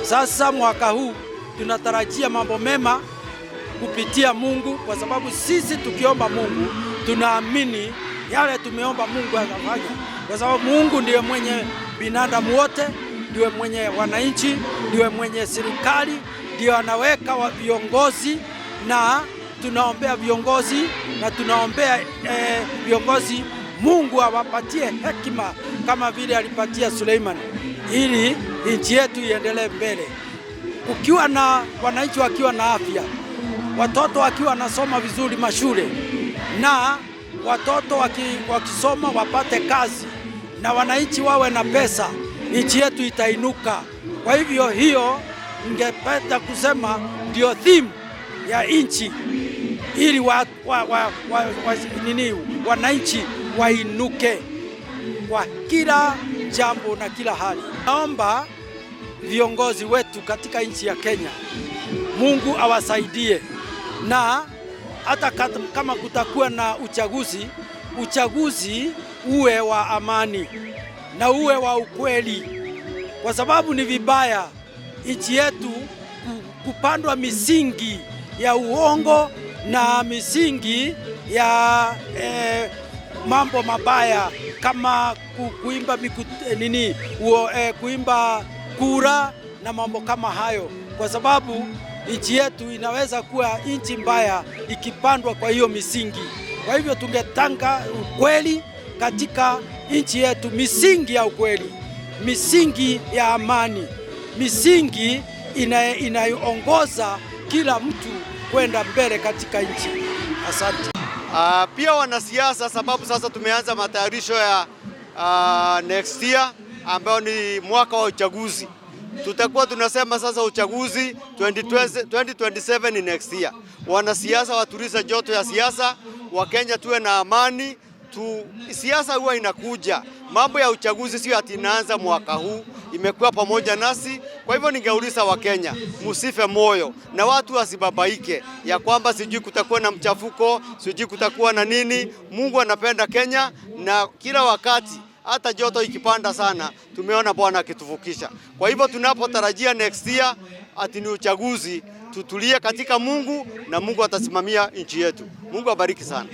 Sasa mwaka huu tunatarajia mambo mema kupitia Mungu, kwa sababu sisi tukiomba Mungu tunaamini yale tumeomba Mungu atafanya, kwa sababu Mungu ndiye mwenye binadamu wote, ndiye mwenye wananchi, ndiye mwenye serikali, ndiye anaweka viongozi, na tunaombea viongozi na tunaombea viongozi Mungu awapatie hekima kama vile alipatia Suleiman, ili nchi yetu iendelee mbele. Ukiwa na wananchi wakiwa na afya, watoto wakiwa nasoma vizuri mashule, na watoto wakisoma wapate kazi, na wananchi wawe na pesa, nchi yetu itainuka. Kwa hivyo hiyo ningependa kusema ndio theme ya nchi, ili wananchi wainuke kwa kila jambo na kila hali. Naomba viongozi wetu katika nchi ya Kenya, Mungu awasaidie, na hata kama kutakuwa na uchaguzi uwe wa amani na uwe wa ukweli, kwa sababu ni vibaya nchi yetu kupandwa misingi ya uongo na misingi ya mambo mabaya kama kuimba kura na mambo kama hayo, kwa sababu nchi yetu inaweza kuwa nchi mbaya ikipandwa kwa hiyo misingi. Kwa hivyo tungetaka ukweli katika nchi yetu, misingi ya ukweli, misingi ya amani, misingi inayoongoza kila mtu kwenda mbele katika nchi. Asante. Pia wanasiasa, sababu sasa tumeanza matayarisho ya next year ambao ni mwaka wa uchaguzi. Tutakuwa tunasema sasa uchaguzi 2027 ni next year. Wanasiasa watulize joto ya siasa, Wakenya tuwe na amani. Siasa huwa inakuja, mambo ya uchaguzi sio ati inaanza mwaka huu, imekuwa pamoja nasi. Kwa hivyo ningeuliza Wakenya, musife moyo na watu wasibabaike ya kwamba sijui kutakuwa na mchafuko, sijui kutakuwa na nini. Mungu anapenda Kenya, na kila wakati hata joto ikipanda sana tumeona Bwana akituvukisha. Kwa hivyo tunapotarajia next year ati ni uchaguzi, tutulie katika Mungu na Mungu atasimamia nchi yetu. Mungu abariki sana.